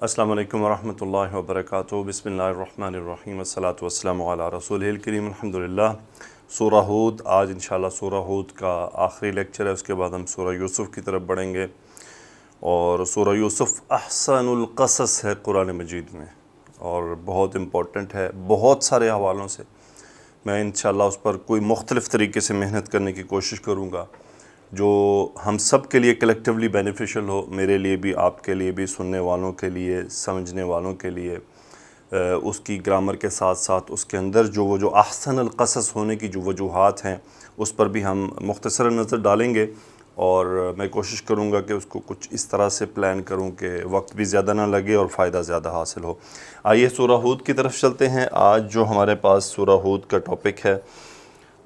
السلام علیکم ورحمۃ اللہ وبرکاتہ۔ بسم اللہ الرحمن الرحیم، والصلاة والسلام علی رسول الکریم، الحمدللہ۔ سورہ ہود، آج انشاءاللہ سورہ ہود کا آخری لیکچر ہے، اس کے بعد ہم سورہ یوسف کی طرف بڑھیں گے۔ اور سورہ یوسف احسن القصص ہے قرآن مجید میں، اور بہت امپورٹنٹ ہے بہت سارے حوالوں سے۔ میں انشاءاللہ اس پر کوئی مختلف طریقے سے محنت کرنے کی کوشش کروں گا جو ہم سب کے لیے کلیکٹیولی بینیفیشل ہو، میرے لیے بھی، آپ کے لیے بھی، سننے والوں کے لیے، سمجھنے والوں کے لیے۔ اس کی گرامر کے ساتھ ساتھ اس کے اندر جو احسن القصص ہونے کی جو وجوہات ہیں اس پر بھی ہم مختصر نظر ڈالیں گے، اور میں کوشش کروں گا کہ اس کو کچھ اس طرح سے پلان کروں کہ وقت بھی زیادہ نہ لگے اور فائدہ زیادہ حاصل ہو۔ آئیے سورہ ہود کی طرف چلتے ہیں۔ آج جو ہمارے پاس سورہ ہود کا ٹاپک ہے،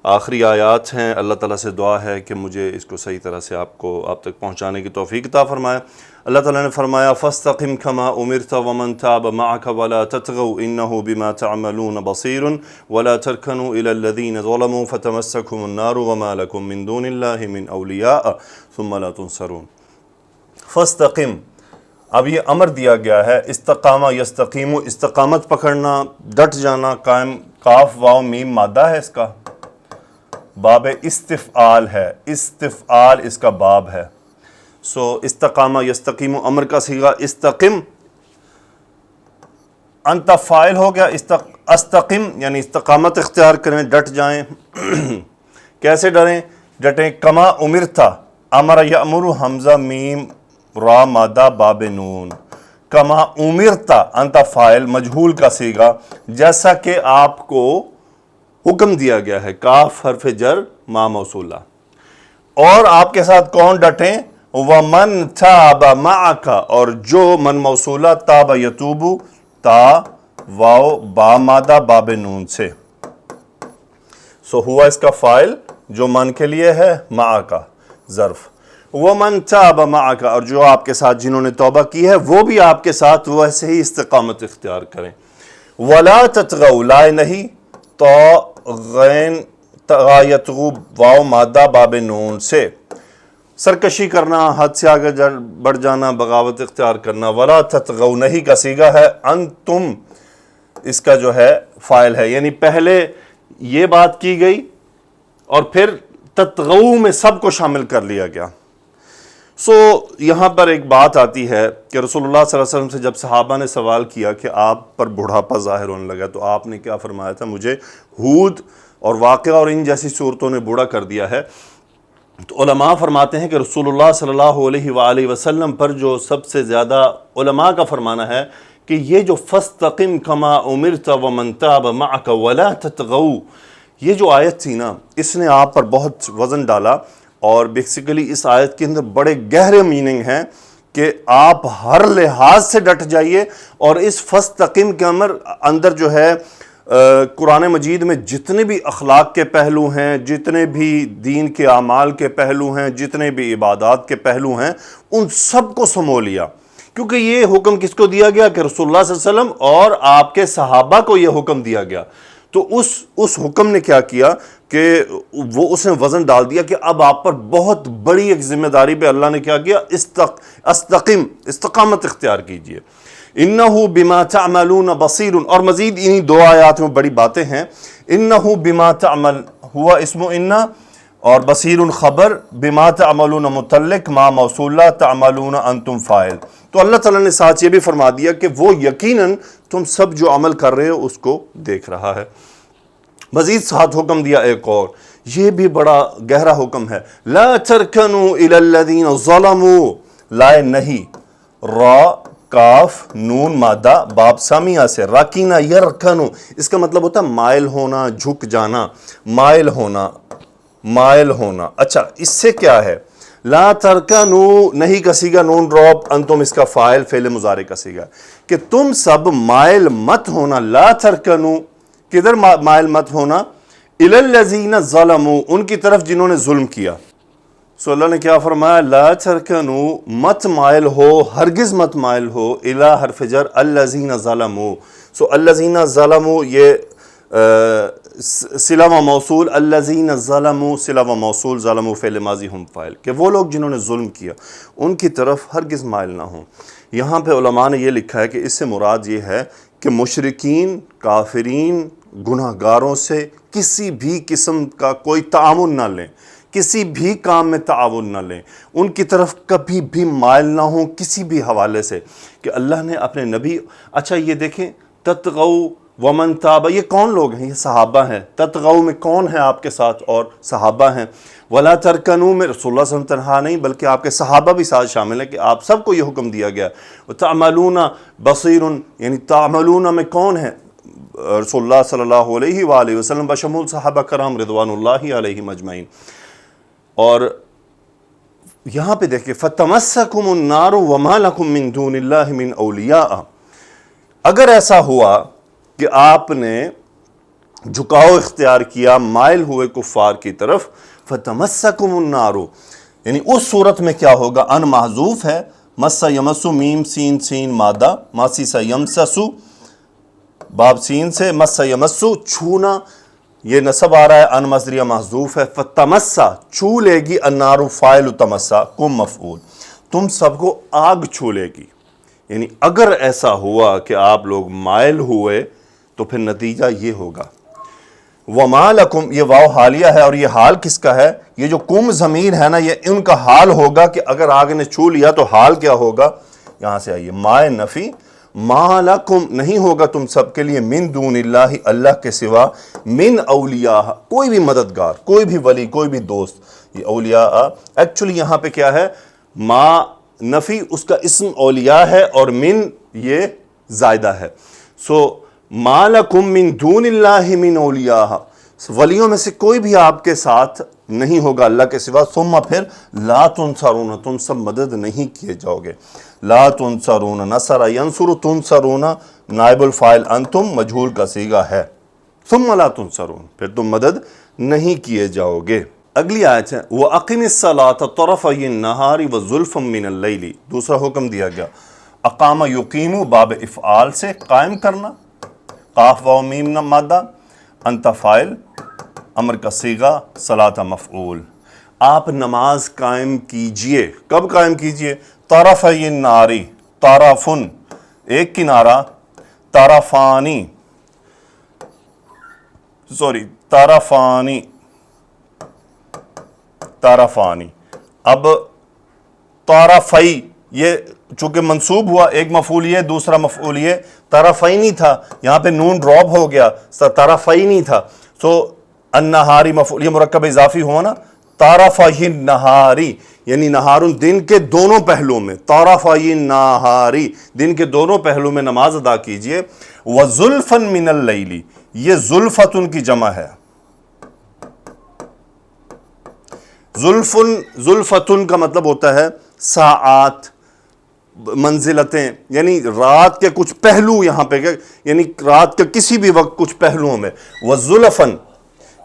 آخری آیات ہیں، اللہ تعالیٰ سے دعا ہے کہ مجھے اس کو صحیح طرح سے آپ تک پہنچانے کی توفیق عطا فرمائے۔ اللہ تعالیٰ نے فرمایا فَاسْتَقِمْ كَمَا أُمِرْتَ وَمَنْ تَابَ مَعَكَ وَلَا تَطْغَوْا إِنَّهُ بِمَا تَعْمَلُونَ بَصِيرٌ وَلَا تَرْكَنُوا إِلَى الَّذِينَ ظَلَمُوا فَتَمَسَّكُمُ النَّارُ وَمَا لَكُم مِّن دُونِ اللَّهِ مِنْ أَوْلِيَاءَ ثُمَّ لَا تُنصَرُونَ۔ فَاسْتَقِمْ، اب یہ امر دیا گیا ہے، استقامہ یستقیم، استقامت پکڑنا، ڈٹ جانا، قائم، کاف واو میم مادہ ہے، اس کا باب استفعال ہے، استفعال اس کا باب ہے۔ سو استقامہ یستقیم امر کا صیغہ، استقم انت فاعل ہو گیا، استقم یعنی استقامت اختیار کریں، ڈٹ جائیں۔ کیسے ڈٹیں؟ کما امرتا، امر یامر حمزہ میم را مادہ باب نون، کما امرتا انت فاعل مجہول کا صیغہ، جیسا کہ آپ کو حکم دیا گیا ہے، کاف حرف جر ما موصولہ۔ اور آپ کے ساتھ کون ڈٹیں؟ وَمَن تَابَ مَعَكَ، اور جو من موصولہ تاب یتوب، تا واو با مادہ باب نون سے۔ سو ہوا اس کا فاعل جو من کے لیے ہے، مَعَكَ ظرف۔ وَمَن تَابَ مَعَكَ، اور جو آپ کے ساتھ جنہوں نے توبہ کی ہے وہ بھی آپ کے ساتھ ویسے ہی استقامت اختیار کریں۔ وَلَا تَطْغَوْا، لائے نہیں، تو غین تغایتغو واو مادہ باب نون سے، سرکشی کرنا، حد سے آگے بڑھ جانا، بغاوت اختیار کرنا۔ ولا تطغوا نہیں کا صیغہ ہے، انتم اس کا جو ہے فاعل ہے، یعنی پہلے یہ بات کی گئی اور پھر تطغوا میں سب کو شامل کر لیا گیا۔ سو یہاں پر ایک بات آتی ہے کہ رسول اللہ صلی اللہ علیہ وسلم سے جب صحابہ نے سوال کیا کہ آپ پر بڑھاپا ظاہر ہونے لگا، تو آپ نے کیا فرمایا تھا؟ مجھے ہود اور واقعہ اور ان جیسی صورتوں نے بوڑھا کر دیا ہے۔ تو علماء فرماتے ہیں کہ رسول اللہ صلی اللہ علیہ وآلہ وسلم پر جو سب سے زیادہ علماء کا فرمانا ہے کہ یہ جو فَاسْتَقِمْ كَمَا أُمِرْتَ وَمَنْ تَابَ مَعَكَ وَلَا تَطْغَوْا، یہ جو آیت تھی نا، اس نے آپ پر بہت وزن ڈالا، اور بیسیکلی اس آیت کے اندر بڑے گہرے میننگ ہیں کہ آپ ہر لحاظ سے ڈٹ جائیے۔ اور اس فَاسْتَقِمْ کے اندر جو ہے قرآن مجید میں جتنے بھی اخلاق کے پہلو ہیں، جتنے بھی دین کے اعمال کے پہلو ہیں، جتنے بھی عبادات کے پہلو ہیں، ان سب کو سمو لیا، کیونکہ یہ حکم کس کو دیا گیا؟ کہ رسول اللہ صلی اللہ علیہ وسلم اور آپ کے صحابہ کو یہ حکم دیا گیا۔ تو اس حکم نے کیا کیا کہ اس نے وزن ڈال دیا کہ اب آپ پر بہت بڑی ایک ذمہ داری پہ اللہ نے کیا کیا؟ استقم، استقامت اختیار کیجئے۔ انہو بما تعملون بصیر، اور مزید انہی دو آیات میں بڑی باتیں ہیں۔ انہو بما تعمل ہوا اسم انہ، اور بصیر خبر، بما تعملون متعلق، ما موصولہ، تعملون انتم فاعل۔ تو اللہ تعالیٰ نے ساتھ یہ بھی فرما دیا کہ وہ یقیناً تم سب جو عمل کر رہے ہو اس کو دیکھ رہا ہے۔ مزید ساتھ حکم دیا ایک اور، یہ بھی بڑا گہرا حکم ہے، لا ترکنوا الی الذین ظلموا، لائے نہیں، را کاف نون مادہ باب سامیہ سے، راکینہ یرکنو، اس کا مطلب ہوتا ہے مائل ہونا، جھک جانا، مائل ہونا، مائل ہونا۔ اچھا، اس سے کیا ہے؟ لا ترکنو نہیں کا صیغہ نون ڈراپ، انتم اس کا فاعل فعل مضارع کا صیغہ، کہ تم سب مائل مت ہونا۔ لا ترکنو کدھر مائل مت ہونا؟ الی الذین ظلموا، ان کی طرف جنہوں نے ظلم کیا۔ سو اللہ نے کیا فرمایا؟ لا ترکنو، مت مائل ہو، ہرگز مت مائل ہو، الی حرف جر الذین ظلموا۔ سو الذین ظلموا یہ صلہ و موصول، الذین ظلموا صلہ و موصول، ظلموا فعل ماضی ہم فاعل، کہ وہ لوگ جنہوں نے ظلم کیا ان کی طرف ہرگز مائل نہ ہوں۔ یہاں پہ علماء نے یہ لکھا ہے کہ اس سے مراد یہ ہے کہ مشرکین، کافرین، گناہ گاروں سے کسی بھی قسم کا کوئی تعاون نہ لیں، کسی بھی کام میں تعاون نہ لیں، ان کی طرف کبھی بھی مائل نہ ہوں کسی بھی حوالے سے، کہ اللہ نے اپنے نبی، اچھا یہ دیکھیں تتغو ومن تاب، یہ کون لوگ ہیں؟ یہ صحابہ ہیں۔ تتغو میں کون ہے آپ کے ساتھ؟ اور صحابہ ہیں۔ ولا ترکنو میں رسول اللہ صلی اللہ علیہ وسلم تنہا نہیں بلکہ آپ کے صحابہ بھی ساتھ شامل ہیں کہ آپ سب کو یہ حکم دیا گیا۔ تعملون بصیر، یعنی تعملون میں کون ہے؟ رسول اللہ صلی اللہ علیہ وآلہ وسلم بشمول صحابہ کرام رضوان اللہ علیہم اجمعین۔ اور یہاں پہ دیکھیں فتمسکم النار وما لکم من دون اللہ من اولیاء، اگر ایسا ہوا کہ آپ نے جھکاؤ اختیار کیا، مائل ہوئے کفار کی طرف، فتمسکم النار، یعنی اس صورت میں کیا ہوگا؟ ان محذوف ہے، مس یمسو میم سین سین مادہ، ماسی سا یمسسو باب سین سے، مس یمسو چھونا، یہ نصب آ رہا ہے، ان مصدریہ محذوف ہے، فتمسا چھو لے گی، النار فاعل تمسا کم مفعول، تم سب کو آگ چھو لے گی۔ یعنی اگر ایسا ہوا کہ آپ لوگ مائل ہوئے تو پھر نتیجہ یہ ہوگا۔ وَمَا لَكُمْ، یہ واو حالیہ ہے، اور یہ حال کس کا ہے؟ یہ جو کم ضمیر ہے نا، یہ ان کا حال ہوگا کہ اگر آگ نے چھو لیا تو حال کیا ہوگا؟ یہاں سے آئیے، مائے نفی، مَا لَكُمْ، نہیں ہوگا تم سب کے لیے، من دون اللہ، اللہ کے سوا، من اولیاء، کوئی بھی مددگار، کوئی بھی ولی، کوئی بھی دوست۔ یہ اولیاء ایکچولی یہاں پہ کیا ہے؟ ما نفی اس کا اسم اولیاء ہے اور من یہ زائدہ ہے۔ سو ما لکم من دون اللہ من اولیاء، ولیوں میں سے کوئی بھی آپ کے ساتھ نہیں ہوگا اللہ کے سوا، ثم پھر لا تنصرون، تم سب مدد نہیں کیے جاؤ گے۔ لا تنصرون، نصر ینصر، تنصرون نائب الفاعل انتم مجہول کا صیغہ ہے، ثم لا تنصرون، پھر تم مدد نہیں کیے جاؤ گے۔ اگلی آیت ہے وَأَقِمِ الصَّلَاةَ طَرَفَيِ النَّهَارِ وَزُلْفًا مِّنَ اللَّيْلِ، دوسرا حکم دیا گیا۔ اقام یقیم باب افعال سے قائم کرنا، قاف واو میم مادہ، انت فاعل، امر کا صیغہ، صلاۃ مفعول۔ آپ نماز قائم کیجئے، کب قائم کیجئے؟ طرفی الناری، طرفن ایک کنارہ، طرفانی طرفانی، اب طرفی یہ چونکہ منصوب ہوا، ایک مفعول یہ، دوسرا مفعول یہ، طرفینی تھا، یہاں پہ نون ڈراپ ہو گیا، طرفینی تھا، سو النہاری مفعول، یہ مرکب اضافی ہوا نا، طرفی النہاری، یعنی نہارن دن کے دونوں پہلوؤں میں، طرفی النہاری دن کے دونوں پہلوؤں میں نماز ادا کیجئے۔ وَزُلْفًا مِّنَ اللَّيْلِ، یہ زلفتن کی جمع ہے، زلفتن کا مطلب ہوتا ہے ساعات، منزلتیں، یعنی رات کے کچھ پہلو، یہاں پہ یعنی رات کے کسی بھی وقت کچھ پہلوؤں میں۔ وَزُلْفًا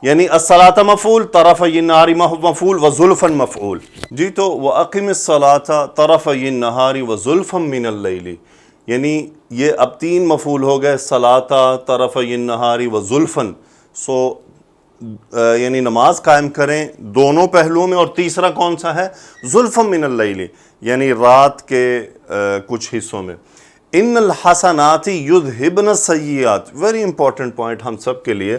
یعنی الصلاۃ مفعول، طرفی النہار مفعول، وزلفن مفعول۔ جی تو وَأَقِمِ الصَّلَاةَ طَرَفَيِ النَّهَارِ وَزُلْفًا مِّنَ اللَّيْلِ، یعنی یہ اب تین مفعول ہو گئے، صلاۃ، طرفی النہار وزلفن، سو یعنی نماز قائم کریں دونوں پہلوؤں میں، اور تیسرا کون سا ہے؟ زلفًا مِّنَ اللَّيْلِ، یعنی رات کے کچھ حصوں میں۔ ان الحسنات یذہبن السیئات، ویری امپورٹنٹ پوائنٹ ہم سب کے لیے،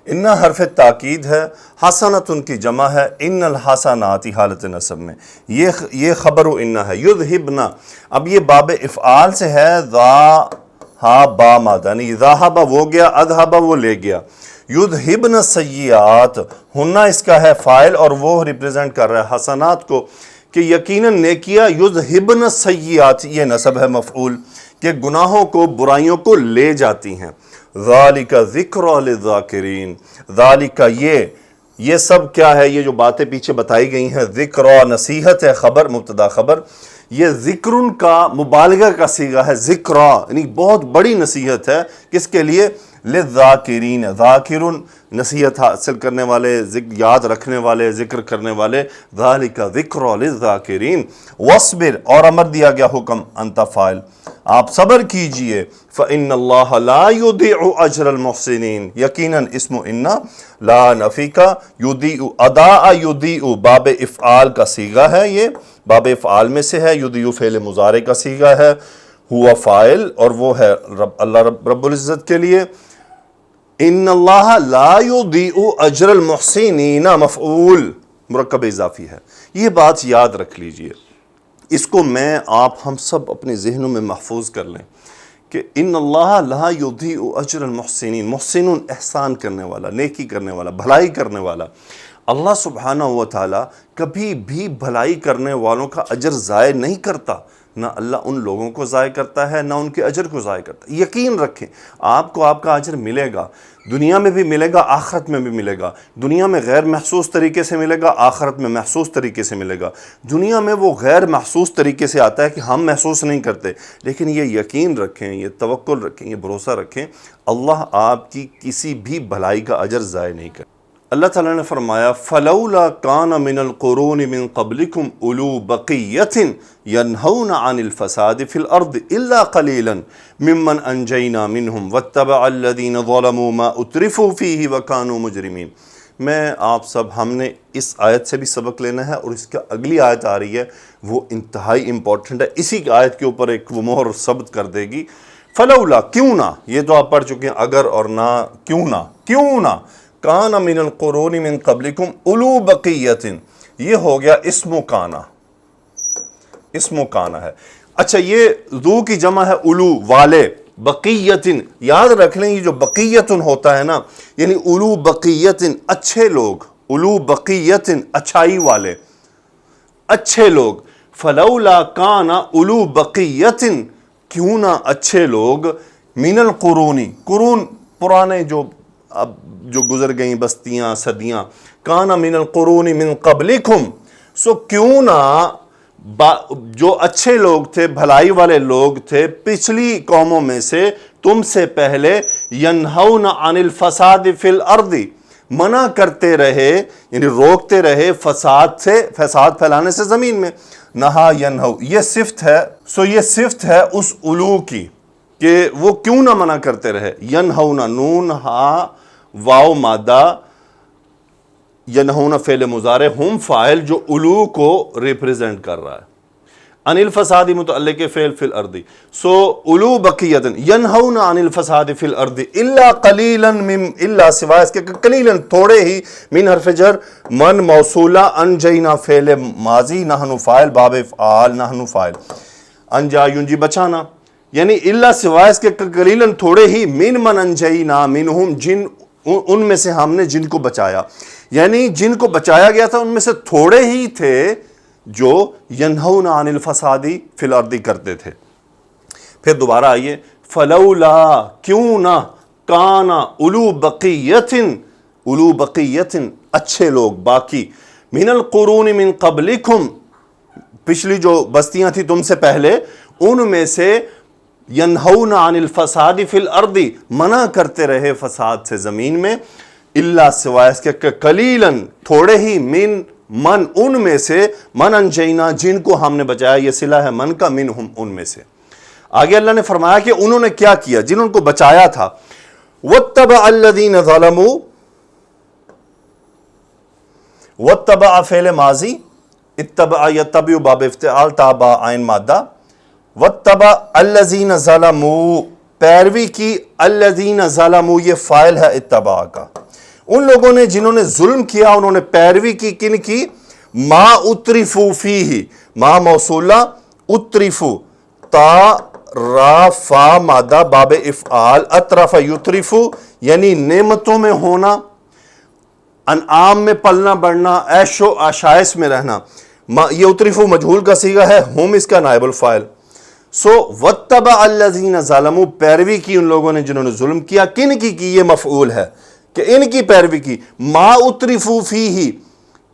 ان حرف تاکید ہے، حسنت ان کی جمع ہے، ان الحسنات حالت نصب میں، یہ خبر و ان ہے، یذہبن، اب یہ باب افعال سے ہے، ذا مادہ، یعنی ذہب وہ گیا، اذہب وہ لے گیا، یذہبن السیئات، ہنہ اس کا ہے فاعل اور وہ ریپریزنٹ کر رہا ہے حسنات کو، کہ یقیناً نیکیاں یذہبن السیئات، یہ نصب ہے مفعول، کہ گناہوں کو، برائیوں کو لے جاتی ہیں۔ ذالک ذکر للذاکرین، ذالک یہ سب کیا ہے؟ یہ جو باتیں پیچھے بتائی گئی ہیں، ذکر نصیحت ہے، خبر مبتدا خبر، یہ ذکرن کا مبالغہ کا صیغہ ہے، ذکر یعنی بہت بڑی نصیحت ہے، کس کے لیے؟ للذاکرین، ذاکرن نصیحت حاصل کرنے والے، یاد رکھنے والے، ذکر کرنے والے، ذالک ذکر للذاکرین۔ وصبر، اور امر دیا گیا حکم، انت فاعل، آپ صبر کیجئے، فإن اللہ لا یضیع اجر المحسنین، یقیناً اسم ان لا نفی کا، یضیع ادا، یضیع باب افعال کا صیغہ ہے، یہ باب افعال میں سے ہے، یضیع فعل مضارع کا صیغہ ہے، ہوا فاعل اور وہ ہے اللہ رب العزت کے لیے. ان اللہ لا یضیع اجر المحسنین مفعول مرکب اضافی ہے. یہ بات یاد رکھ لیجئے، اس کو میں آپ ہم سب اپنے ذہنوں میں محفوظ کر لیں کہ ان اللہ لا یضیع اجر المحسنین، محسنون احسان کرنے والا، نیکی کرنے والا، بھلائی کرنے والا. اللہ سبحانہ و تعالیٰ کبھی بھی بھلائی کرنے والوں کا اجر ضائع نہیں کرتا. نہ اللہ ان لوگوں کو ضائع کرتا ہے، نہ ان کے اجر کو ضائع کرتا ہے. یقین رکھیں آپ کو آپ کا اجر ملے گا، دنیا میں بھی ملے گا، آخرت میں بھی ملے گا. دنیا میں غیر محسوس طریقے سے ملے گا، آخرت میں محسوس طریقے سے ملے گا. دنیا میں وہ غیر محسوس طریقے سے آتا ہے کہ ہم محسوس نہیں کرتے، لیکن یہ یقین رکھیں، یہ توکل رکھیں، یہ بھروسہ رکھیں، اللہ آپ کی کسی بھی بھلائی کا اجر ضائع نہیں کرتا. اللہ تعالیٰ نے فرمایا فَلَوْلَا كَانَ مِنَ الْقُرُونِ مِن قَبْلِكُمْ أُولُو بَقِيَّةٍ يَنْهَوْنَ عَنِ الْفَسَادِ فِي الْأَرْضِ إِلَّا قَلِيلًا مِمَّنْ أَنْجَيْنَا مِنْهُمْ وَاتَّبَعَ الَّذِينَ ظَلَمُوا مَا أُتْرِفُوا فِيهِ وَكَانُوا مُجْرِمِينَ. میں آپ سب ہم نے اس آیت سے بھی سبق لینا ہے، اور اس کا اگلی آیت آ رہی ہے وہ انتہائی امپورٹنٹ ہے، اسی آیت کے اوپر ایک وہ مہر ثبت کر دے گی. فلولا کیوں نہ، یہ تو آپ پڑھ چکے ہیں، اگر اور نہ، کیوں نہ کان من القرون من قبلکم اولو بقیت، یہ ہو گیا اسم کانا ہے. اچھا یہ ذو کی جمع ہے اولو والے، بقیتن یاد رکھ لیں، یہ جو بقیتن ہوتا ہے نا یعنی اولو بقیتن اچھے لوگ، اولو بقیتن اچھائی والے، اچھے لوگ. فلولا کان اولو بقیتن کیوں نہ اچھے لوگ، من القرونی، قرون پرانے جو گزر گئیں بستیاں صدیاں، کانا من القرون من قبلکم، سو کیوں نہ جو اچھے لوگ تھے، بھلائی والے لوگ تھے پچھلی قوموں میں سے، تم سے پہلے، ینہون عن الفساد فی الارض، منع کرتے رہے یعنی روکتے رہے فساد سے، فساد پھیلانے سے زمین میں. نہا ینہو، یہ صفت ہے، سو یہ صفت ہے اس علو کی کہ وہ کیوں نہ منع کرتے رہے. ینہون، نون ہا واو مادہ، ینہون فعل مضارع، ہم فاعل جو علو کو ریپریزنٹ کر رہا ہے. عن الفساد متعلق فعل فی الارض، سو علو بقیت، ینہون عن الفساد فی الارض الا قلیلا الا سوائے اس کے قلیلا تھوڑے ہی، من حرف جر، من موصولہ، انجینا فعل ماضی، نحن فاعل، باب افعال، نحن فاعل، انجا ینجی بچانا، یعنی الا سوائے اس کے قلیلا تھوڑے ہی، من انجینا منہم، جن ان میں سے ہم نے جن کو بچایا، یعنی جن کو بچایا گیا تھا ان میں سے تھوڑے ہی تھے جو ینہون عن الفساد فی الارض کرتے تھے. پھر دوبارہ آئیے، فلولا کیوں نہ، کانا اولو بقیتن اچھے لوگ باقی، من القرون من قبلکم پچھلی جو بستیاں تھیں تم سے پہلے، ان میں سے ینہون عن الفساد فی الارض منع کرتے رہے فساد سے زمین میں، الا سوائے اس کے قلیلا تھوڑے ہی، من ان میں سے، من انجینا جن کو ہم نے بچایا، یہ صلہ ہے من کا، منہم ان میں سے. آگے اللہ نے فرمایا کہ انہوں نے کیا کیا جنہوں کو بچایا تھا. واتبع الذین ظلموا، واتبع فعل ماضی، اتبع یتبع باب افتعال، تابع عین مادہ، واتبع الذین ظلموا پیروی کی، الذین ظلموا یہ فاعل ہے اتباع کا، ان لوگوں نے جنہوں نے ظلم کیا انہوں نے پیروی کی، کن کی؟ ما اترفوا فیہ، ما موصولہ، اترفوا تا را فا مادہ، باب افعال، اطرف یطرفو یعنی نعمتوں میں ہونا، انعام میں پلنا بڑھنا، عیش و عشائش میں رہنا. یہ اترفو مجہول کا صیغہ ہے، ہم اس کا نائب الفاعل. سو واتبع الذین ظلموا پیروی کی ان لوگوں نے جنہوں نے ظلم کیا، کن کی یہ مفعول ہے کہ ان کی پیروی کی. ما اترفوا فیہ،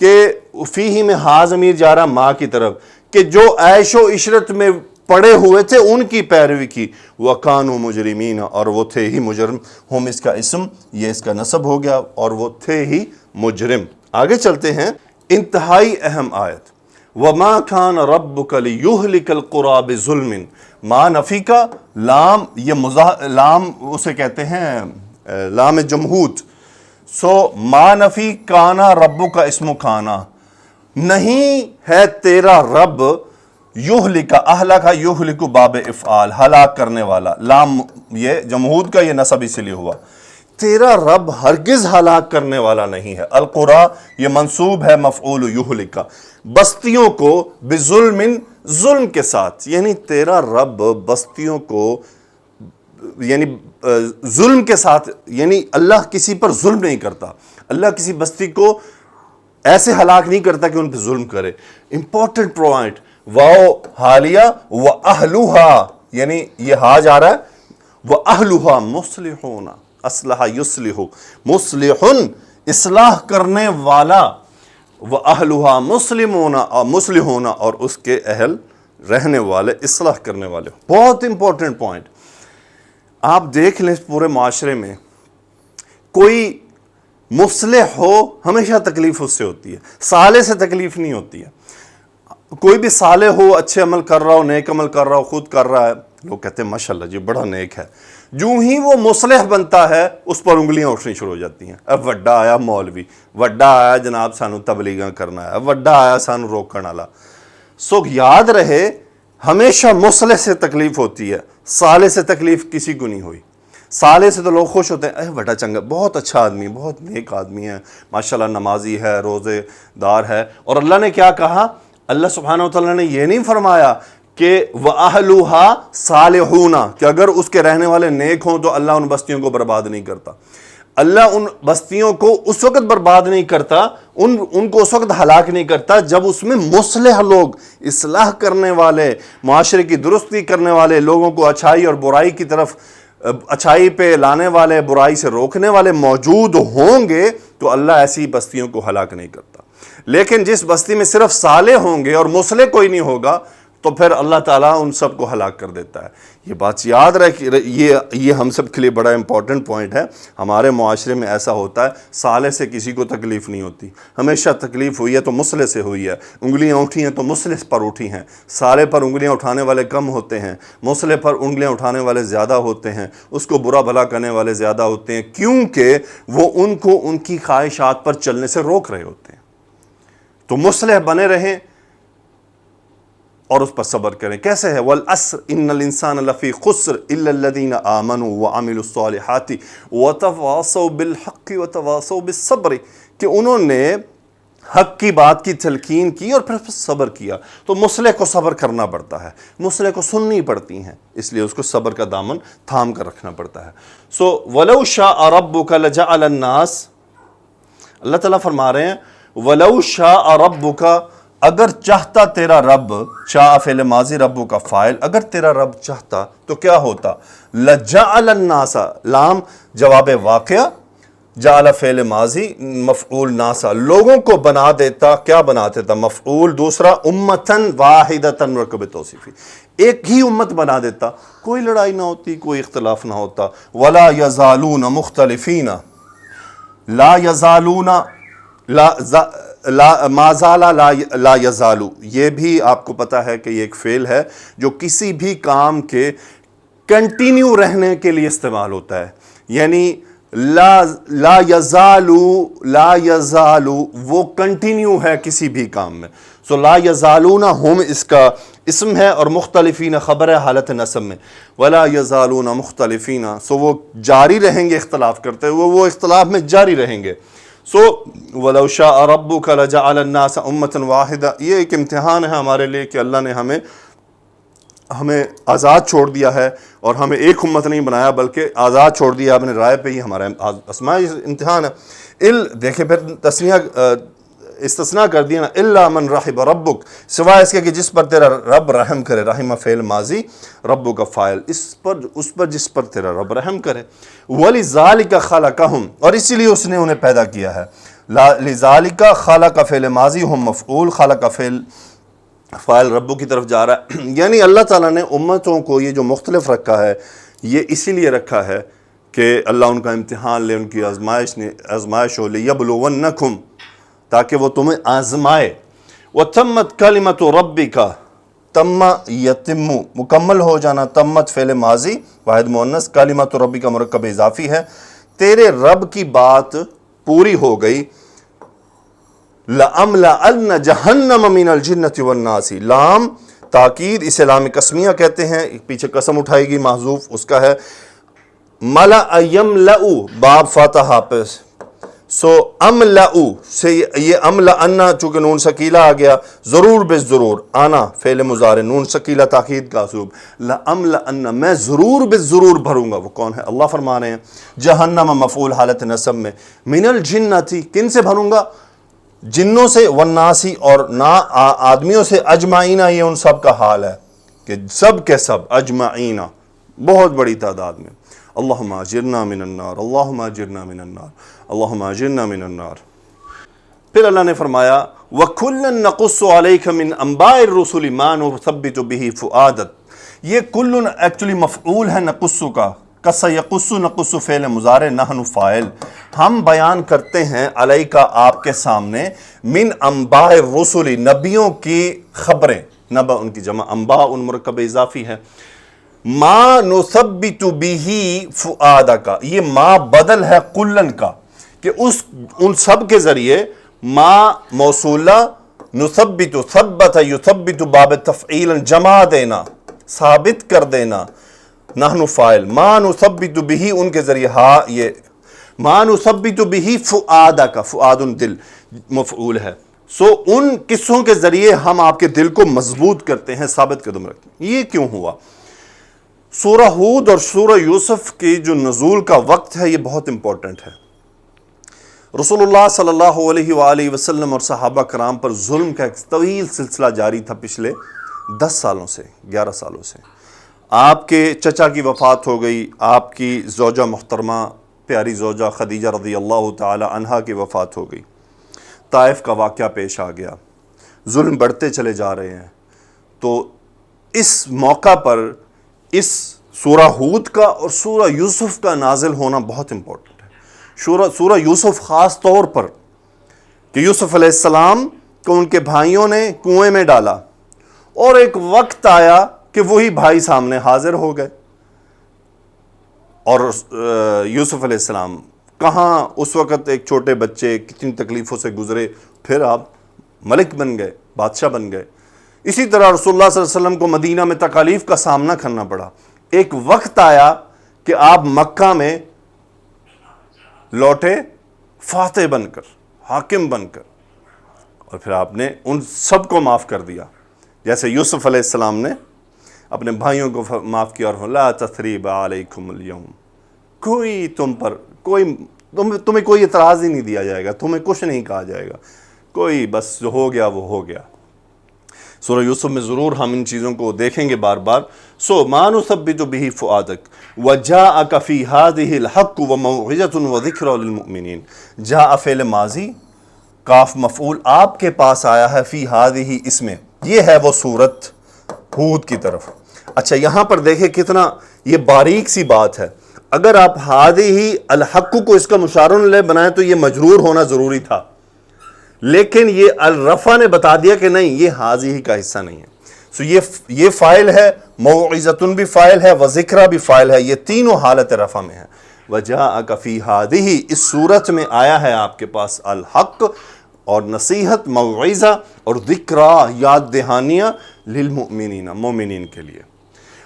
کہ فیہ میں ہا ضمیر جا رہا ما کی طرف، کہ جو عیش و عشرت میں پڑے ہوئے تھے ان کی پیروی کی. وَكَانُوا مُجْرِمِينَ اور وہ تھے ہی مجرم. ہم اس کا اسم، یہ اس کا نصب ہو گیا، اور وہ تھے ہی مجرم. آگے چلتے ہیں، انتہائی اہم آیت. وَمَا كَانَ رَبُّكَ لِيُهْلِكَ الْقُرَىٰ بِظُلْمٍ، ما نفی کا لام، یہ لام اسے کہتے ہیں لام جمہود. سو ما نفی، کانا ربک کا اسم کانا، نہیں ہے تیرا رب یہلک اہلک یہلک باب افعال ہلاک کرنے والا، لام یہ جمہود کا یہ نصب اسی لیے ہوا. تیرا رب ہرگز ہلاک کرنے والا نہیں ہے. القرى یہ منصوب ہے مفعول یہلک، بستیوں کو بظلم ظلم کے ساتھ، یعنی تیرا رب بستیوں کو یعنی ظلم کے ساتھ، یعنی اللہ کسی پر ظلم نہیں کرتا، اللہ کسی بستی کو ایسے ہلاک نہیں کرتا کہ ان پہ ظلم کرے. امپورٹنٹ پوائنٹ، واو حالیہ و اہلھا، یعنی یہ ہا جا رہا ہے و اہلھا مصلحون، اصلح یصلح، مصلح اصلاح کرنے والا، و اہلھا مصلحون اور اس کے اہل رہنے والے، اصلاح کرنے والے. بہت امپورٹنٹ پوائنٹ. آپ دیکھ لیں پورے معاشرے میں کوئی مصلح ہو ہمیشہ تکلیف اس سے ہوتی ہے، صالح سے تکلیف نہیں ہوتی ہے. کوئی بھی صالح ہو، اچھے عمل کر رہا ہو، نیک عمل کر رہا ہو، خود کر رہا ہے، لوگ کہتے ہیں ماشاءاللہ جی بڑا نیک ہے. جو ہی وہ مصلح بنتا ہے اس پر انگلیاں اٹھنی شروع ہو جاتی ہیں. اب وڈا آیا مولوی، وڈا آیا جناب سانو تبلیغاں کرنا ہے، وڈا آیا سانو روکن والا. سو یاد رہے ہمیشہ مصلح سے تکلیف ہوتی ہے، صالح سے تکلیف کسی کو نہیں ہوئی. صالح سے تو لوگ خوش ہوتے ہیں، اے بڑا چنگا، بہت اچھا آدمی، بہت نیک آدمی ہے، ماشاءاللہ نمازی ہے، روزے دار ہے. اور اللہ نے کیا کہا؟ اللہ سبحانہ وتعالیٰ نے یہ نہیں فرمایا کہ وَأَهْلُهَا صَالِحُونَ، کہ اگر اس کے رہنے والے نیک ہوں تو اللہ ان بستیوں کو برباد نہیں کرتا. اللہ ان بستیوں کو اس وقت برباد نہیں کرتا، ان کو اس وقت ہلاک نہیں کرتا جب اس میں مصلح لوگ، اصلاح کرنے والے، معاشرے کی درستی کرنے والے، لوگوں کو اچھائی اور برائی کی طرف، اچھائی پہ لانے والے، برائی سے روکنے والے موجود ہوں گے تو اللہ ایسی بستیوں کو ہلاک نہیں کرتا. لیکن جس بستی میں صرف صالح ہوں گے اور مصلح کوئی نہیں ہوگا تو پھر اللہ تعالیٰ ان سب کو ہلاک کر دیتا ہے. یہ بات یاد رکھ، یہ ہم سب کے لیے بڑا امپورٹنٹ پوائنٹ ہے. ہمارے معاشرے میں ایسا ہوتا ہے، صالح سے کسی کو تکلیف نہیں ہوتی، ہمیشہ تکلیف ہوئی ہے تو مصلح سے ہوئی ہے. انگلیاں اٹھی ہیں تو مصلح پر اٹھی ہیں. صالح پر انگلیاں اٹھانے والے کم ہوتے ہیں، مصلح پر انگلیاں اٹھانے والے زیادہ ہوتے ہیں، اس کو برا بھلا کرنے والے زیادہ ہوتے ہیں، کیونکہ وہ ان کو ان کی خواہشات پر چلنے سے روک رہے ہوتے ہیں. تو مصلح بنے رہیں اور اس پر صبر کریں. کیسے ہے؟ وَالْعَصْرِ إِنَّ الْإِنسَانَ لَفِي خُسْرٍ إِلَّا الَّذِينَ آمَنُوا وَعَمِلُوا الصَّالِحَاتِ وَتَوَاصَوْا بِالْحَقِّ وَتَوَاصَوْا بِالصَّبْرِ، کہ انہوں نے حق کی بات کی تلقین کی اور پھر صبر کیا. تو مصلح کو صبر کرنا پڑتا ہے، مصلح کو سننی پڑتی ہیں، اس لیے اس کو صبر کا دامن تھام کر رکھنا پڑتا ہے. سو وَلَوْ شَاءَ رَبُّكَ لَجَعَلَ النَّاسَ، اللہ تعالیٰ فرما رہے ہیں وَلَوْ شَاءَ رَبُّكَ، اگر چاہتا تیرا رب، شاء فعل ماضی، ربو کا فاعل، اگر تیرا رب چاہتا تو کیا ہوتا؟ لَجَعَلَ النَّاسَ، لام جواب واقعہ، جعل فعل ماضی، مفعول ناسا، لوگوں کو بنا دیتا. کیا بنا دیتا؟ مفعول. دوسرا امتن واحدتن، مرکب توصیفی، ایک ہی امت بنا دیتا، کوئی لڑائی نہ ہوتی، کوئی اختلاف نہ ہوتا. وَلَا يَزَالُونَ مُخْتَلِفِينَ، لا یزالون، ما زال لا یزالو، یہ بھی آپ کو پتا ہے کہ یہ ایک فعل ہے جو کسی بھی کام کے کنٹینیو رہنے کے لیے استعمال ہوتا ہے. یعنی لا یزالو وہ کنٹینیو ہے کسی بھی کام میں. سو لا یزالون ہم اس کا اسم ہے اور مختلفین خبر ہے حالت نصب میں. ولا یزالون مختلفین، سو وہ جاری رہیں گے اختلاف کرتے ہوئے، وہ اختلاف میں جاری رہیں گے. سو وَلَوْ شَاءَ رَبُّكَ لَجَعَلَ النَّاسَ أُمَّةً وَاحِدَةً، یہ ایک امتحان ہے ہمارے لیے کہ اللہ نے ہمیں آزاد چھوڑ دیا ہے اور ہمیں ایک امت نہیں بنایا بلکہ آزاد چھوڑ دیا اپنے رائے پہ. ہی ہمارا اسماء امتحان ہے. دیکھیں پھر استثناء کر دیا نا، الا من رحم ربک، سوائے اس کے کہ جس پر تیرا رب رحم کرے. رحمہ فعل ماضی، ربو کا فاعل، اس پر جس پر تیرا رب رحم کرے. وَلِذَالِكَ خَلَقَهُمْ، اور اسی لیے اس نے انہیں پیدا کیا ہے. لِذَالِكَ خَلَقَ فعل ماضی، ہم مفعول، خلق فاعل ربو کی طرف جا رہا ہے. یعنی اللہ تعالیٰ نے امتوں کو یہ جو مختلف رکھا ہے یہ اسی لیے رکھا ہے کہ اللہ ان کا امتحان لے، ان کی آزمائش ہو. لِيَبْلُوَنَّكُمْ، تاکہ وہ تمہیں آزمائے. وَتَمَّتْ كَلِمَةُ رَبِّكَ، تم یتم مکمل ہو جانا، تمت فعل ماضی واحد مؤنث، کلمۃ ربی کا مرکب اضافی ہے. تیرے رب کی بات پوری ہو گئی. لَأَمْلَأَنَّ جَهَنَّمَ مِنَ الْجِنَّةِ وَالنَّاسِ، لام تاکید اسے لام قسمیہ کہتے ہیں، پیچھے قسم اٹھائے گی محذوف، اس کا ہے ملأ یملأ باب فاتحہ پہ، سو املأ سے یہ املأ چونکہ نون سکیلہ آ گیا، ضرور بے ضرور، آنا فعل مضارع نون سکیلہ تاکید کا اسلوب، لأملأن میں ضرور بے ضرور بھروں گا، وہ کون ہے؟ اللہ فرما رہے ہیں، جہنم مفعول حالت نصب میں، من الجنتی کن سے بھروں گا؟ جنوں سے، والناسی اور آدمیوں سے، اجمعین یہ ان سب کا حال ہے کہ سب کے سب اجمعین بہت بڑی تعداد میں، اللہم اجرنا من النار، اللہم اجرنا من النار، اللہم اجرنا من النار۔ پھر اللہ نے فرمایا وَكُلًّا نَقُصُّ عَلَيْكَ مِنْ أَنْبَاءِ الرُّسُلِ مَا نُثَبِّتُ بِهِ فُؤَادَكَ، یہ کل ایکچولی مفعول ہے نقص کا، قص یقص نقص فعل مضارع، نحن فاعل، ہم بیان کرتے ہیں علیکہ آپ کے سامنے، من انباء الرسل نبیوں کی خبریں، نبا ان کی جمع، انباء ان مرکب اضافی ہے، ما نثبت به فؤادک، یہ ما بدل ہے کلن کا، کہ ان سب کے ذریعے، ما موصولہ، نثبت ثبت یثبت باب تفعیلا جمع دینا، ثابت کر دینا، نحن فاعل، ما نثبت به ان کے ذریعے، ہاں یہ ما نثبت به فؤادک، فؤاد دل مفعول ہے، سو ان قصوں کے ذریعے ہم آپ کے دل کو مضبوط کرتے ہیں، ثابت قدم رکھتے ہیں۔ یہ کیوں ہوا؟ سورہ ہود اور سورہ یوسف کی جو نزول کا وقت ہے یہ بہت امپورٹنٹ ہے۔ رسول اللہ صلی اللہ علیہ وآلہ وسلم اور صحابہ کرام پر ظلم کا ایک طویل سلسلہ جاری تھا پچھلے 10 سالوں سے، 11 سالوں سے۔ آپ کے چچا کی وفات ہو گئی، آپ کی زوجہ محترمہ پیاری زوجہ خدیجہ رضی اللہ تعالی عنہا کی وفات ہو گئی، طائف کا واقعہ پیش آ گیا، ظلم بڑھتے چلے جا رہے ہیں۔ تو اس موقع پر اس سورہ ہود کا اور سورہ یوسف کا نازل ہونا بہت امپورٹنٹ ہے۔ سورہ یوسف خاص طور پر کہ یوسف علیہ السلام کو ان کے بھائیوں نے کنویں میں ڈالا، اور ایک وقت آیا کہ وہی بھائی سامنے حاضر ہو گئے، اور یوسف علیہ السلام کہاں اس وقت ایک چھوٹے بچے کتنی تکلیفوں سے گزرے، پھر آپ ملک بن گئے، بادشاہ بن گئے۔ اسی طرح رسول اللہ صلی اللہ علیہ وسلم کو مدینہ میں تکالیف کا سامنا کرنا پڑا، ایک وقت آیا کہ آپ مکہ میں لوٹے فاتح بن کر، حاکم بن کر، اور پھر آپ نے ان سب کو معاف کر دیا، جیسے یوسف علیہ السلام نے اپنے بھائیوں کو معاف کیا، اور لا تثریب علیکم اليوم، کوئی تم پر تمہیں کوئی اعتراض ہی نہیں دیا جائے گا، تمہیں کچھ نہیں کہا جائے گا، کوئی بس جو ہو گیا وہ ہو گیا۔ سورہ یوسف میں ضرور ہم ان چیزوں کو دیکھیں گے بار بار۔ سو ما نثبت به فؤادک وجاءک فی هذه الحق وموعظۃ وذکری للمؤمنین، جاء فعل ماضی، کاف مفعول، آپ کے پاس آیا ہے، فی هذه اس میں، یہ ہے وہ سورت ہود کی طرف۔ اچھا یہاں پر دیکھیں کتنا یہ باریک سی بات ہے، اگر آپ هذه الحق کو اس کا مشار الیہ بنائیں تو یہ مجرور ہونا ضروری تھا، لیکن یہ الرفع نے بتا دیا کہ نہیں، یہ حاضی کا حصہ نہیں ہے۔ سو یہ فاعل ہے، موعظۃ بھی فاعل ہے، وذکرہ بھی فاعل ہے، یہ تینوں حالت رفع میں ہے۔ وجاءک فی ہذہ، اس صورت میں آیا ہے آپ کے پاس الحق، اور نصیحت، موعظہ اور ذکرہ، یاد دہانیاں، للمؤمنین، مومنین کے لیے۔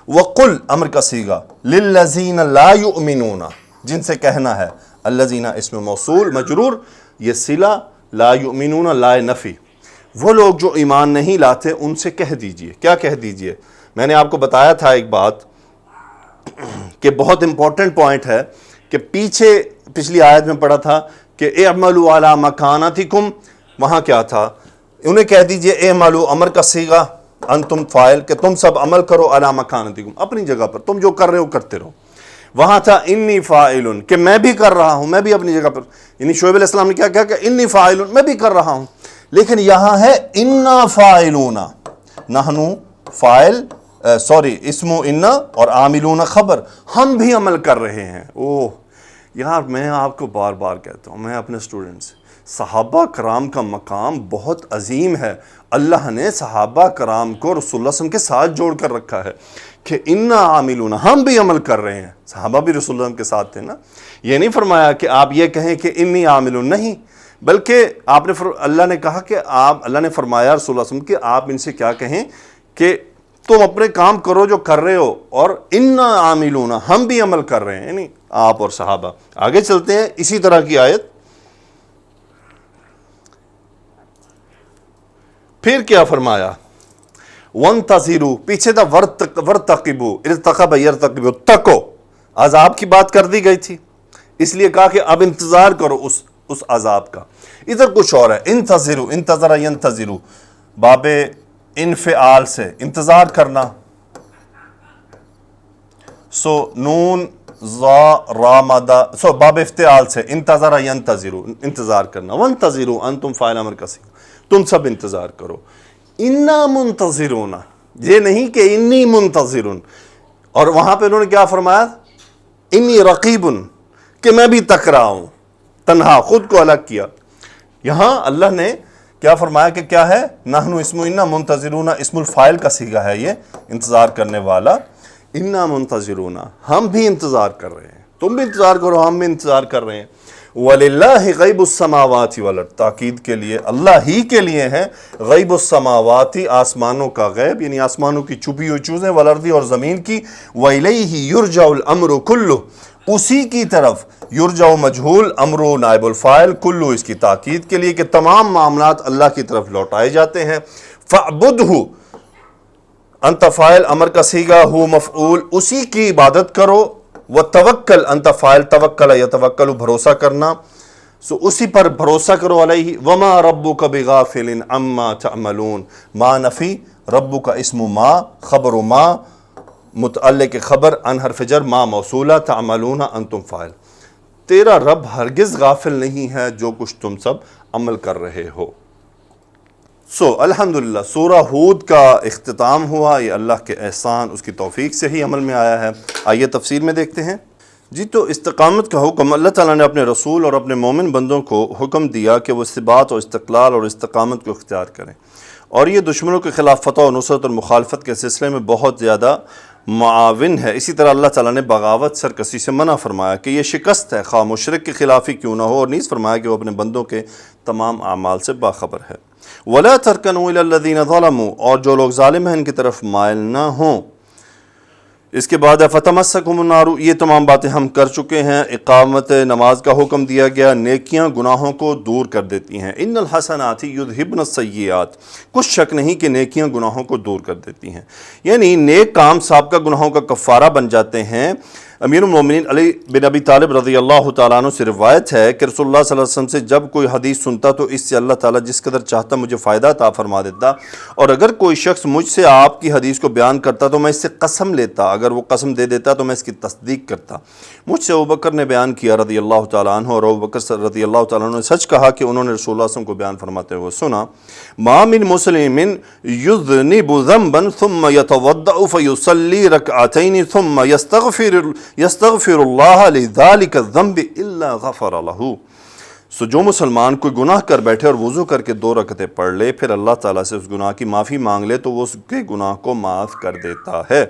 وقل امر کا صیغہ، للذین لا یؤمنون، جن سے کہنا ہے، الذین اسم موصول مجرور، یہ صلہ، لا یؤمنون لا نفی، وہ لوگ جو ایمان نہیں لاتے ان سے کہہ دیجئے۔ کیا کہہ دیجئے؟ میں نے آپ کو بتایا تھا ایک بات کہ بہت امپورٹنٹ پوائنٹ ہے، کہ پچھلی آیت میں پڑھا تھا کہ اعملوا علی مکانتکم، وہاں کیا تھا؟ انہیں کہہ دیجئے اعملوا، امر کا صیغہ، انتم فاعل، کہ تم سب عمل کرو، علی مکانتکم، اپنی جگہ پر، تم جو کر رہے ہو کرتے رہو۔ وہاں تھا انی فاعل، کہ میں بھی کر رہا ہوں، میں بھی اپنی جگہ پر، یعنی شعیب علیہ السلام نے کیا کہا کہ انی فاعل، میں بھی کر رہا ہوں، لیکن یہاں ہے انا فاعلون، نحن فاعل، اسم انا اور عاملون خبر، ہم بھی عمل کر رہے ہیں۔ اوہ یار، میں آپ کو بار بار کہتا ہوں، میں اپنے اسٹوڈنٹ سے، صحابہ کرام کا مقام بہت عظیم ہے، اللہ نے صحابہ کرام کو رسول اللہ صلی اللہ علیہ وسلم کے ساتھ جوڑ کر رکھا ہے کہ انا عاملون، ہم بھی عمل کر رہے ہیں۔ صحابہ بھی رسول اللہ علیہ وسلم کے ساتھ تھے نا، یہ نہیں فرمایا کہ آپ یہ کہیں کہ انی عاملون، نہیں، بلکہ اللہ نے کہا کہ اللہ نے فرمایا رسول اللہ علیہ وسلم کہ آپ ان سے کیا کہیں کہ تم اپنے کام کرو جو کر رہے ہو، اور انا عاملون، ہم بھی عمل کر رہے ہیں، یعنی آپ اور صحابہ۔ آگے چلتے ہیں اسی طرح کی آیت، پھر کیا فرمایا؟ وانتظروا، پیچھے تھا ورتقبوا، ارتقب یرتقب، تکو، عذاب کی بات کر دی گئی تھی، اس لیے کہا کہ اب انتظار کرو اس عذاب کا۔ ادھر کچھ اور ہے، انتظروا، انتظر ینتظروا، باب انفعال سے انتظار کرنا، سو نون ضا را مدہ، سو باب افتعال سے انتظر ینتظروا، انتظار کرنا، وانتظروا انتم فاعل امر کا صیغہ، تم سب انتظار کرو۔ انا منتظرون، یہ نہیں کہ انی منتظرون، اور وہاں پہ انہوں نے کیا فرمایا؟ انی رقیب، کہ میں بھی تک رہا ہوں، تنہا، خود کو الگ کیا۔ یہاں اللہ نے کیا فرمایا کہ کیا ہے؟ نحن اسم انا منتظرون، اسم الفاعل کا صیغہ ہے یہ، انتظار کرنے والا، انا منتظرون، ہم بھی انتظار کر رہے ہیں، تم بھی انتظار کرو، ہم بھی انتظار کر رہے ہیں۔ وَلِلَّهِ غیب السماوات والارض، تاکید کے لیے اللہ ہی کے لیے ہے غیب السماوات، آسمانوں کا غیب، یعنی آسمانوں کی چھپی ہوئی چیزیں، والارض، اور زمین کی، وَإِلَيْهِ يُرْجَعُ الْأَمْرُ كُلُّهُ، اسی کی طرف، یرجع مجہول، امر نائب الفاعل، کلو اس کی تاکید کے لیے کہ تمام معاملات اللہ کی طرف لوٹائے جاتے ہیں۔ فَاعْبُدْهُ، انت فاعل، امر کا صیغہ، ہو مفعول، اسی کی عبادت کرو، وَتَوَكَّلْ، انت فاعل، توکل یتوکل، بھروسہ کرنا، سو اسی پر بھروسہ کرو، علیہ، وَمَا رَبُّكَ بِغَافِلٍ عَمَّا تَعْمَلُونَ، ما نفی، ربک اسم ما، خبر ما، متعلق خبر، ان حرف جر، ما موصولہ، تعملون انتم فاعل، تیرا رب ہرگز غافل نہیں ہے جو کچھ تم سب عمل کر رہے ہو۔ سو الحمدللہ سورہ ہود کا اختتام ہوا، یہ اللہ کے احسان، اس کی توفیق سے ہی عمل میں آیا ہے۔ آئیے تفسیر میں دیکھتے ہیں۔ جی، تو استقامت کا حکم اللہ تعالیٰ نے اپنے رسول اور اپنے مومن بندوں کو حکم دیا کہ وہ ثبات اور استقلال اور استقامت کو اختیار کریں، اور یہ دشمنوں کے خلاف فتح و نصرت اور مخالفت کے سلسلے میں بہت زیادہ معاون ہے۔ اسی طرح اللہ تعالیٰ نے بغاوت، سرکشی سے منع فرمایا کہ یہ شکست ہے، خواہ مشرک کے خلاف ہی کیوں نہ ہو، اور نیز فرمایا کہ وہ اپنے بندوں کے تمام اعمال سے باخبر ہے۔ وَلَا تَرْكَنُوا إِلَى الَّذِينَ ظَلَمُوا، اور جو لوگ ظالم ہیں ان کی طرف مائل نہ ہوں۔ اس کے بعد فَتَمَسَّكُمُ النَّارُ، یہ تمام باتیں ہم کر چکے ہیں۔ اقامت نماز کا حکم دیا گیا، نیکیاں گناہوں کو دور کر دیتی ہیں۔ ان الحسنات یذہبن السیئات، کچھ شک نہیں کہ نیکیاں گناہوں کو دور کر دیتی ہیں، یعنی نیک کام سابقہ گناہوں کا کفارہ بن جاتے ہیں۔ امیر المومنین علی بن ابی طالب رضی اللہ تعالیٰ عنہ سے روایت ہے کہ رسول اللہ صلی اللہ علیہ وسلم سے جب کوئی حدیث سنتا تو اس سے اللہ تعالیٰ جس قدر چاہتا مجھے فائدہ عطا فرما دیتا، اور اگر کوئی شخص مجھ سے آپ کی حدیث کو بیان کرتا تو میں اس سے قسم لیتا، اگر وہ قسم دے دیتا تو میں اس کی تصدیق کرتا۔ مجھ سے ابوبکر نے بیان کیا رضی اللہ تعالیٰ عنہ، اور ابوبکر رضی اللہ تعالیٰ عنہ نے سچ کہا کہ انہوں نے رسول اللہ صلی اللہ علیہ وسلم کو بیان فرماتے ہوئے سنا، ما من مسلم یذنب ذنبا ثم یتوضأ فیصلی رکعتین ثم یستغفر اللہ لذالک الذنب الا غفر لہ، سو جو مسلمان کوئی گناہ کر بیٹھے اور وضو کر کے 2 رکعتیں پڑھ لے، پھر اللہ تعالیٰ سے اس گناہ کی معافی مانگ لے تو وہ اس کے گناہ کو معاف کر دیتا ہے۔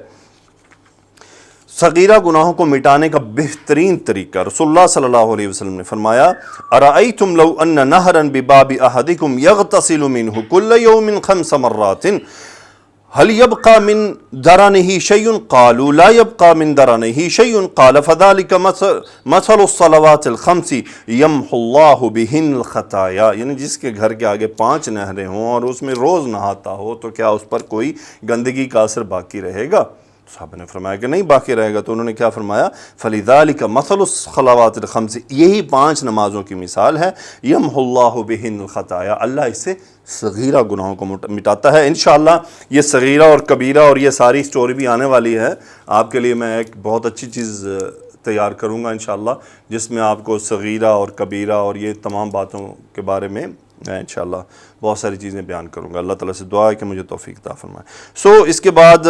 صغیرہ گناہوں کو مٹانے کا بہترین طریقہ، رسول اللہ صلی اللہ علیہ وسلم نے فرمایا، ارأیتم لو ان نہرا بباب احدکم یغتسل منہ کل یوم 5 مرات هل يبقى من درنه شيء؟ قالوا لا يبقى من درنه شيء، قال فذلك مثل الصلوات الخمس يمحو الله بهن الخطايا، یعنی جس کے گھر کے آگے 5 نہریں ہوں اور اس میں روز نہاتا ہو تو کیا اس پر کوئی گندگی کا اثر باقی رہے گا؟ صحابہ نے فرمایا کہ نہیں باقی رہے گا، تو انہوں نے کیا فرمایا؟ فَلِذَلِكَ مَثَلُ الصَّلَوَاتِ الْخَمْسِ، یہی 5 نمازوں کی مثال ہے، يَمْحُ اللَّهُ بِهِنَّ الْخَطَايَا، اللہ اس سے صغیرہ گناہوں کو مٹاتا ہے۔ انشاءاللہ یہ صغیرہ اور کبیرہ اور یہ ساری سٹوری بھی آنے والی ہے، آپ کے لیے میں ایک بہت اچھی چیز تیار کروں گا انشاءاللہ، جس میں آپ کو صغیرہ اور کبیرہ اور یہ تمام باتوں کے بارے میں انشاءاللہ بہت ساری چیزیں بیان کروں گا۔ اللہ تعالیٰ سے دعا ہے کہ مجھے توفیق عطا فرمائے۔ سو اس کے بعد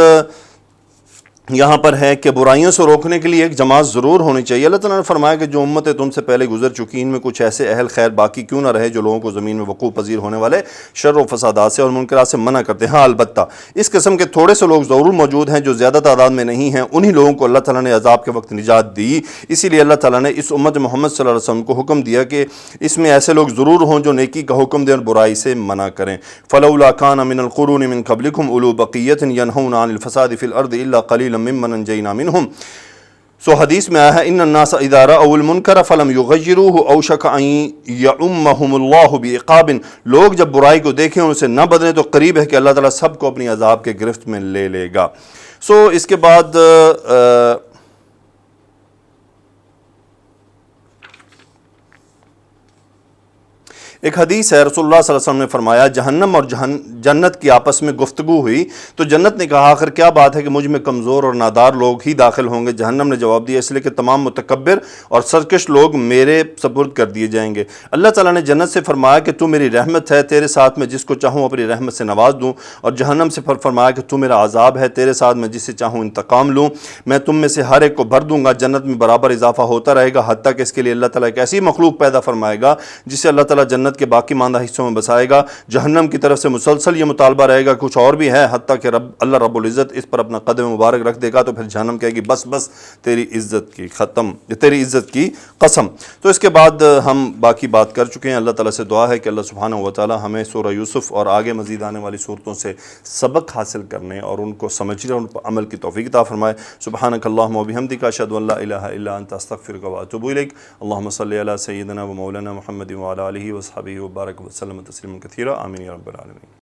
یہاں پر ہے کہ برائیوں سے روکنے کے لیے ایک جماعت ضرور ہونی چاہیے۔ اللہ تعالیٰ نے فرمایا کہ جو امتیں تم سے پہلے گزر چکی ان میں کچھ ایسے اہل خیر باقی کیوں نہ رہے جو لوگوں کو زمین میں وقوع پذیر ہونے والے شر و فسادات سے اور منکرات سے منع کرتے ہیں۔ ہاں البتہ اس قسم کے تھوڑے سے لوگ ضرور موجود ہیں جو زیادہ تعداد میں نہیں ہیں، انہی لوگوں کو اللہ تعالیٰ نے عذاب کے وقت نجات دی۔ اسی لیے اللہ تعالیٰ نے اس امت محمد صلی اللہ علیہ وسلم کو حکم دیا کہ اس میں ایسے لوگ ضرور ہوں جو نیکی کا حکم دیں اور برائی سے منع کریں۔ فلولا کان من القرون من قبلکم اولو بقیۃ ینہون عن الفساد فی الارض الا قلیلا ممن انجینا منہم۔ سو حدیث میں آیا ہے ان الناس اذا رأوا المنکر فلم یغیروہ اوشک ان یعمہم اللہ بعقاب، لوگ جب برائی کو دیکھیں ان سے نہ بدلیں تو قریب ہے کہ اللہ تعالیٰ سب کو اپنی عذاب کے گرفت میں لے لے گا۔ سو اس کے بعد ایک حدیث ہے، رسول اللہ صلی اللہ علیہ وسلم نے فرمایا جہنم اور جنت کی آپس میں گفتگو ہوئی تو جنت نے کہا آخر کیا بات ہے کہ مجھ میں کمزور اور نادار لوگ ہی داخل ہوں گے؟ جہنم نے جواب دیا اس لیے کہ تمام متکبر اور سرکش لوگ میرے سپرد کر دیے جائیں گے۔ اللہ تعالیٰ نے جنت سے فرمایا کہ تو میری رحمت ہے، تیرے ساتھ میں جس کو چاہوں اپنی رحمت سے نواز دوں، اور جہنم سے فرمایا کہ تو میرا عذاب ہے، تیرے ساتھ میں جسے چاہوں انتقام لوں، میں تم میں سے ہر ایک کو بھر دوں گا۔ جنت میں برابر اضافہ ہوتا رہے گا حتیٰ کہ اس کے لیے اللہ تعالیٰ ایک ایسی مخلوق پیدا فرمائے گا جسے اللہ تعالیٰ جنت کے باقی ماندہ حصوں میں بسائے گا۔ جہنم کی طرف سے مسلسل یہ مطالبہ رہے گا کچھ اور بھی ہے، حتیٰ کہ اللہ رب العزت اس پر اپنا قدم مبارک رکھ دے گا تو پھر جہنم کہے گی بس بس تیری عزت کی قسم۔ تو اس کے بعد ہم باقی بات کر چکے ہیں۔ اللہ تعالیٰ سے دعا ہے کہ اللہ سبحانہ و تعالیٰ ہمیں سورہ یوسف اور آگے مزید آنے والی صورتوں سے سبق حاصل کرنے اور ان کو سمجھنے اور ان پر عمل کی توفیق عطا فرمائے۔ سبحانک اللہم و بحمدک اشہد ان لا الہ الا انت استغفرک و اتوب الیک۔ اللہم صلی علی سیدنا و مولانا محمد وعلی آلہ وصحبہ وبارک وسلم تسلیما کثیرا، آمین یا رب العالمین۔